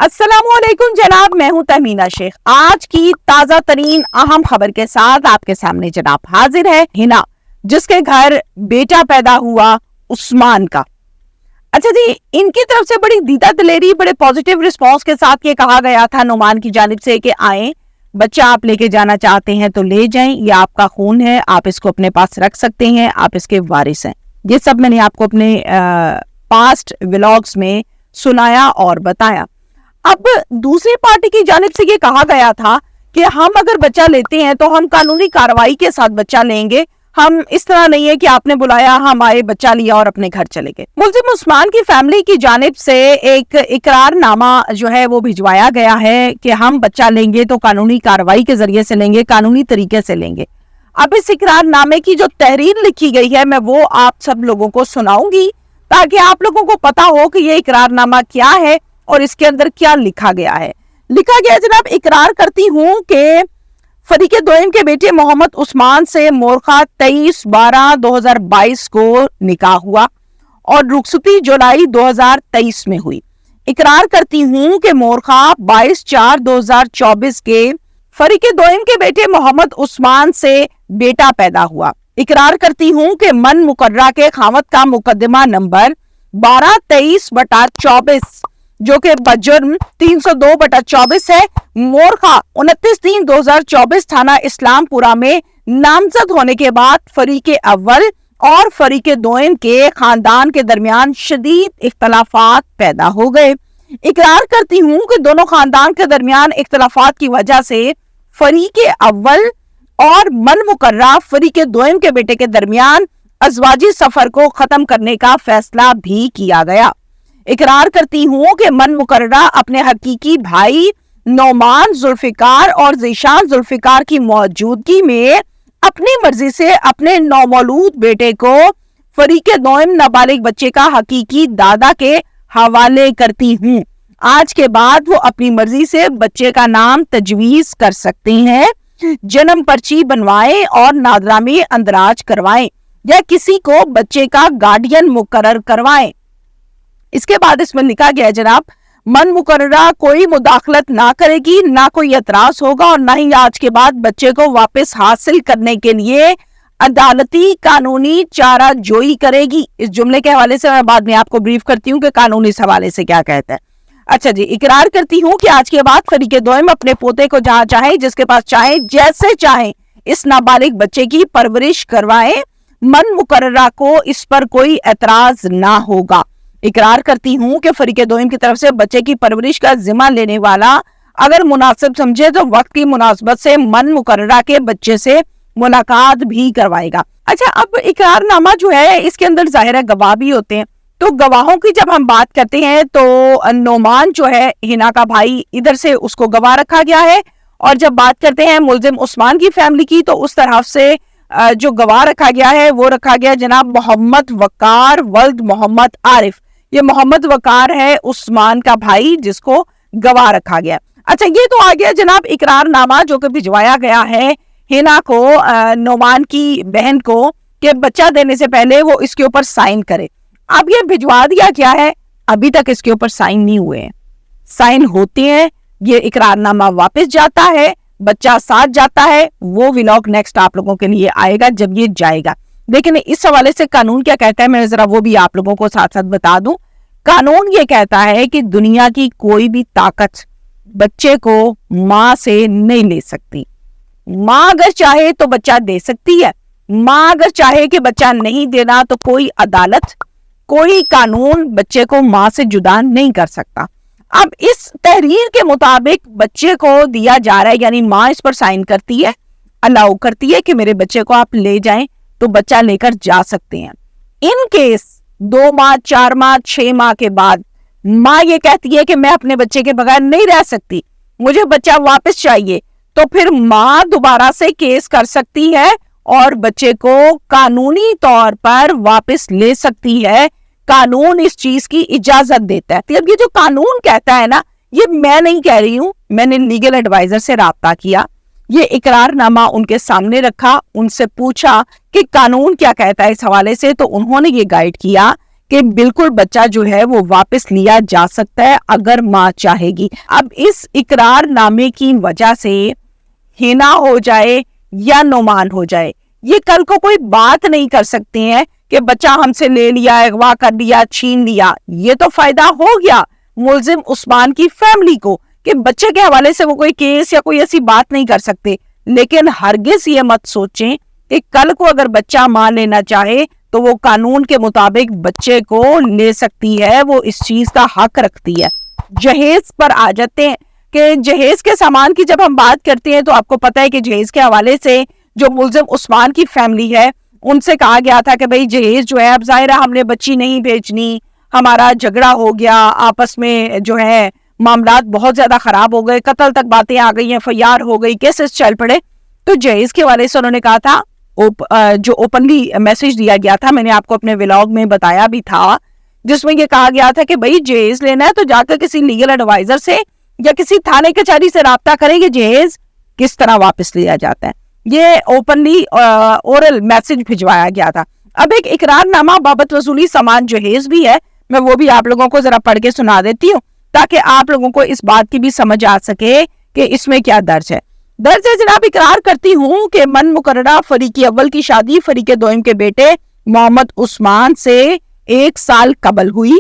अस्सलाम वालेकुम जनाब, मैं हूं तहमीना शेख। आज की ताजा तरीन अहम खबर के साथ आपके सामने जनाब हाजिर है हिना, जिसके घर बेटा पैदा हुआ उस्मान का। अच्छा जी, इनकी तरफ से बड़ी दीदा दिलेरी, बड़े पॉजिटिव रिस्पांस के साथ ये कहा गया था नुमान की जानिब से कि आए बच्चा आप लेके जाना चाहते हैं तो ले जाएं, ये आपका खून है, आप इसको अपने पास रख सकते हैं, आप इसके वारिस हैं। ये सब मैंने आपको अपने पास्ट व्लॉग्स में सुनाया और बताया। अब दूसरी पार्टी की जानिब से ये कहा गया था कि हम अगर बच्चा लेते हैं तो हम कानूनी कार्रवाई के साथ बच्चा लेंगे, हम इस तरह नहीं है कि आपने बुलाया, हम आए, बच्चा लिया और अपने घर चले गए। मुल्जिम उस्मान की फैमिली की जानिब से एक इकरारनामा जो है वो भिजवाया गया है कि हम बच्चा लेंगे तो कानूनी कार्रवाई के जरिए से लेंगे, कानूनी तरीके से लेंगे। अब इस इकरारनामे की जो तहरीर लिखी गई है मैं वो आप सब लोगों को सुनाऊंगी ताकि आप लोगों को पता हो कि ये इकरारनामा क्या है और इसके अंदर क्या लिखा गया है। लिखा गया जनाब, इकरार करती हूं कि फरीके दोयम के बेटे मोहम्मद उस्मान से मोरखा 23/12/2022 को निकाह हुआ और रुखसती जुलाई 2023 में हुई। इकरार करती हूं कि मोरखा 22/4/2024 के फरीके दोयम के बेटे मोहम्मद उस्मान से बेटा पैदा हुआ। इकरार करती हूं कि मन मुकर्रा के खामत का मुकदमा नंबर 1223/24 जो कि बजुर्म 302/24 है, मोरखा 29/3/2024 थाना इस्लामपुरा में नामजद होने के बाद फरीके अव्वल और फरीके दोयम के खानदान के दरमियान शदीद इख्तलाफात पैदा हो गए। इकरार करती हूं कि दोनों खानदान के दरमियान इख्तलाफात की वजह से फरीके अव्वल और मन मुकर्रा फरीके दोयम के बेटे के दरमियान अज़वाजी सफर को खत्म करने का फैसला भी किया गया। इकरार करती हूं कि मन मुकर्रा अपने हकीकी भाई नौमान जुल्फिकार और ज़ीशान जुल्फिकार की मौजूदगी में अपनी मर्जी से अपने नौमौलूद बेटे को फरीके दोयम नाबालिग बच्चे का हकीकी दादा के हवाले करती हूं। आज के बाद वो अपनी मर्जी से बच्चे का नाम तजवीज कर सकते हैं, जन्म पर्ची बनवाएं और नादरामी अंदराज करवाएं या किसी को बच्चे का गार्डियन मुकर्रर करवाएं। इसके बाद इसमें लिखा गया जनाब, मन मुकर्ररा कोई मुदाखलत ना करेगी, ना कोई एतराज होगा और ना ही आज के बाद बच्चे को वापस हासिल करने के लिए अदालती कानूनी चारा जोई करेगी। इस जुमले के हवाले से मैं बाद में आपको ब्रीफ करती हूँ कि कानूनी इस हवाले से क्या कहता है। अच्छा जी, इकरार करती हूँ कि आज के बाद फरीके दोयम अपने पोते को जहां चाहे, जिसके पास चाहे, जैसे चाहे इस नाबालिग बच्चे की परवरिश करवाएं। मन मुकर्ररा को इस पर कोई एतराज ना होगा। इकरार करती हूं कि फरीके दोयम की तरफ से बच्चे की परवरिश का जिम्मा लेने वाला अगर मुनासिब समझे तो वक्त की मुनासबत से मन मुकर्ररा के बच्चे से मुलाकात भी करवाएगा। अच्छा, अब इकरारनामा जो है इसके अंदर जाहिर है गवाह भी होते हैं, तो गवाहों की जब हम बात करते हैं तो नौमान जो है हिना का भाई, इधर से उसको गवाह रखा गया है। और जब बात करते हैं मुल्जिम उस्मान की फैमिली की तो उस तरफ से जो गवाह रखा गया है वो रखा गया जनाब मोहम्मद वकार वल्द मोहम्मद आरिफ। ये मोहम्मद वकार है उस्मान का भाई जिसको गवाह रखा गया। अच्छा, ये तो आ गया जनाब इकरारनामा जो कि भिजवाया गया है हिना को, नौमान की बहन को, कि बच्चा देने से पहले वो इसके ऊपर साइन करे। अब ये भिजवा दिया क्या है, अभी तक इसके ऊपर साइन नहीं हुए हैं। साइन होते हैं, ये इकरारनामा वापस जाता है, बच्चा साथ जाता है। वो व्लॉग नेक्स्ट आप लोगों के लिए आएगा जब ये जाएगा। लेकिन इस हवाले से कानून क्या कहता है मैं जरा वो भी आप लोगों को साथ साथ बता दूं। कानून ये कहता है कि दुनिया की कोई भी ताकत बच्चे को माँ से नहीं ले सकती। माँ अगर चाहे तो बच्चा दे सकती है, माँ अगर चाहे कि बच्चा नहीं देना तो कोई अदालत, कोई कानून बच्चे को माँ से जुदा नहीं कर सकता। अब इस तहरीर के मुताबिक बच्चे को दिया जा रहा है, यानी माँ इस पर साइन करती है, अलाउ करती है कि मेरे बच्चे को आप ले जाएं तो बच्चा लेकर जा सकते हैं। इन केस 2 माह, 4 माह, 6 माह के बाद माँ ये कहती है कि मैं अपने बच्चे के बगैर नहीं रह सकती, मुझे बच्चा वापस चाहिए, तो फिर माँ दोबारा से केस कर सकती है और बच्चे को कानूनी तौर पर वापस ले सकती है। कानून इस चीज की इजाजत देता है। अब ये जो कानून कहता है ना, ये मैं नहीं कह रही हूं, मैंने लीगल एडवाइजर से राब्ता किया, ये इकरारनामा उनके सामने रखा, उनसे पूछा कि कानून क्या कहता है इस हवाले से, तो उन्होंने ये गाइड किया کہ بالکل بچہ جو ہے وہ واپس لیا جا سکتا ہے اگر ماں چاہے گی۔ اب اس اقرار نامے کی وجہ سے ہینا ہو جائے یا نعمان ہو جائے، یہ کل کو کوئی بات نہیں کر سکتے ہیں کہ بچہ ہم سے لے لیا، اغوا کر لیا، چھین لیا۔ یہ تو فائدہ ہو گیا ملزم عثمان کی فیملی کو کہ بچے کے حوالے سے وہ کوئی کیس یا کوئی ایسی بات نہیں کر سکتے، لیکن ہرگز یہ مت سوچیں کہ کل کو اگر بچہ ماں لینا چاہے تو وہ قانون کے مطابق بچے کو لے سکتی ہے، وہ اس چیز کا حق رکھتی ہے۔ جہیز پر آ جاتے ہیں کہ جہیز کے سامان کی جب ہم بات کرتے ہیں تو آپ کو پتہ ہے کہ جہیز کے حوالے سے جو ملزم عثمان کی فیملی ہے ان سے کہا گیا تھا کہ بھئی جہیز جو ہے اب ظاہرہ ہم نے بچی نہیں بھیجنی، ہمارا جھگڑا ہو گیا، آپس میں جو ہے معاملات بہت زیادہ خراب ہو گئے، قتل تک باتیں آ گئی ہیں، فیار ہو گئی، کیسز چل پڑے۔ تو جہیز کے حوالے سے انہوں نے کہا تھا، جو اوپنلی میسج دیا گیا تھا، میں نے آپ کو اپنے ولاگ میں بتایا بھی تھا، جس میں یہ کہا گیا تھا کہ بھئی جہیز لینا ہے تو جا کر کسی لیگل ایڈوائزر سے یا کسی تھانے کچہری سے رابطہ کریں کہ جہیز کس طرح واپس لیا جاتا ہے۔ یہ اوپنلی اورل میسج بھجوایا گیا تھا۔ اب ایک اقرار نامہ بابت وصولی سامان جہیز بھی ہے، میں وہ بھی آپ لوگوں کو ذرا پڑھ کے سنا دیتی ہوں تاکہ آپ لوگوں کو اس بات کی بھی سمجھ آ سکے کہ اس میں کیا درج ہے۔ درج ہے جناب، اقرار کرتی ہوں کہ من مقررہ فریق اول کی شادی فریق دوئم کے بیٹے محمد عثمان سے 1 سال قبل ہوئی۔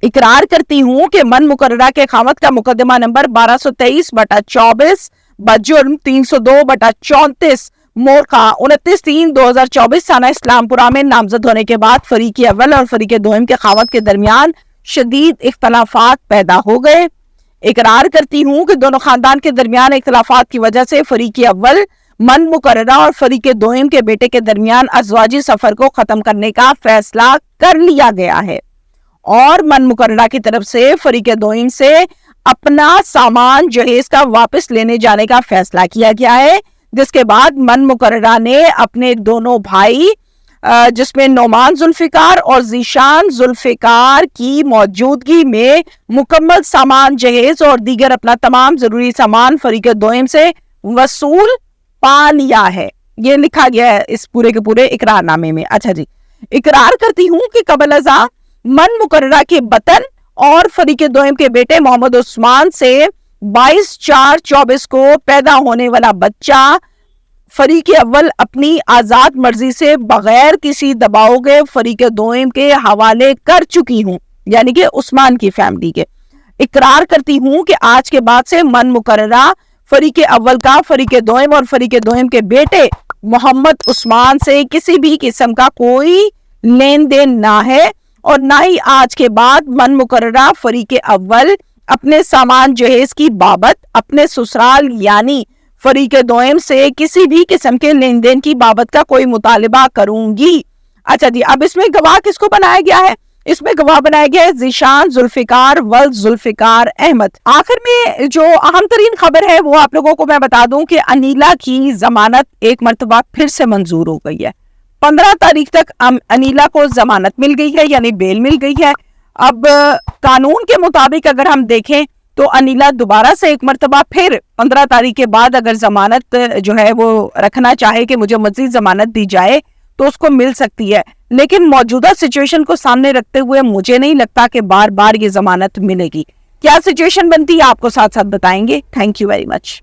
اقرار کرتی ہوں کہ من مقررہ کے خامد کا مقدمہ نمبر 1223/24 بجرم 302/34 مورخہ 29/3/2024 سانہ اسلام پورہ میں نامزد ہونے کے بعد فریق اول اور فریق دوئم کے خامد کے درمیان شدید اختلافات پیدا ہو گئے۔ اقرار کرتی ہوں کہ دونوں خاندان کے درمیان اختلافات کی وجہ سے فریق اول من مقررہ اور فریق دوئم کے بیٹے کے درمیان ازواجی سفر کو ختم کرنے کا فیصلہ کر لیا گیا ہے، اور من مقررہ کی طرف سے فریق دوئم سے اپنا سامان جہیز کا واپس لینے جانے کا فیصلہ کیا گیا ہے، جس کے بعد من مقررہ نے اپنے دونوں بھائی جس میں نعمان ذوالفقار اور ذیشان ذوالفقار کی موجودگی میں مکمل سامان جہیز اور دیگر اپنا تمام ضروری سامان فریق دوئم سے وصول پا لیا ہے۔ یہ لکھا گیا ہے اس پورے کے پورے اقرار نامے میں۔ اچھا جی، اقرار کرتی ہوں کہ قبل ازاں من مقررہ کے بطن اور فریق دوئم کے بیٹے محمد عثمان سے 22/4/24 کو پیدا ہونے والا بچہ فریق اول اپنی آزاد مرضی سے بغیر کسی دباؤ کے فریق دوئم کے حوالے کر چکی ہوں، یعنی کہ عثمان کی فیملی کے۔ اقرار کرتی ہوں کہ آج کے بعد سے من مقررہ فریق اول کا فریق دوئم اور فریق دوئم کے بیٹے محمد عثمان سے کسی بھی قسم کا کوئی لین دین نہ ہے، اور نہ ہی آج کے بعد من مقررہ فریق اول اپنے سامان جہیز کی بابت اپنے سسرال یعنی فریق دوئم سے کسی بھی قسم کے لین دین کی بابت کا کوئی مطالبہ کروں گی۔ اچھا جی، اب اس میں گواہ کس کو بنایا گیا ہے؟ اس میں گواہ بنایا گیا ہے ذیشان ذوالفقار ولد ذوالفقار احمد۔ آخر میں جو اہم ترین خبر ہے وہ آپ لوگوں کو میں بتا دوں کہ انیلا کی ضمانت ایک مرتبہ پھر سے منظور ہو گئی ہے۔ 15 تاریخ تک انیلا کو ضمانت مل گئی ہے، یعنی بیل مل گئی ہے۔ اب قانون کے مطابق اگر ہم دیکھیں تو انیلا دوبارہ سے ایک مرتبہ پھر 15 تاریخ کے بعد اگر ضمانت جو ہے وہ رکھنا چاہے کہ مجھے مزید ضمانت دی جائے تو اس کو مل سکتی ہے، لیکن موجودہ سچویشن کو سامنے رکھتے ہوئے مجھے نہیں لگتا کہ بار بار یہ ضمانت ملے گی۔ کیا سچویشن بنتی ہے آپ کو ساتھ ساتھ بتائیں گے۔ Thank you very much.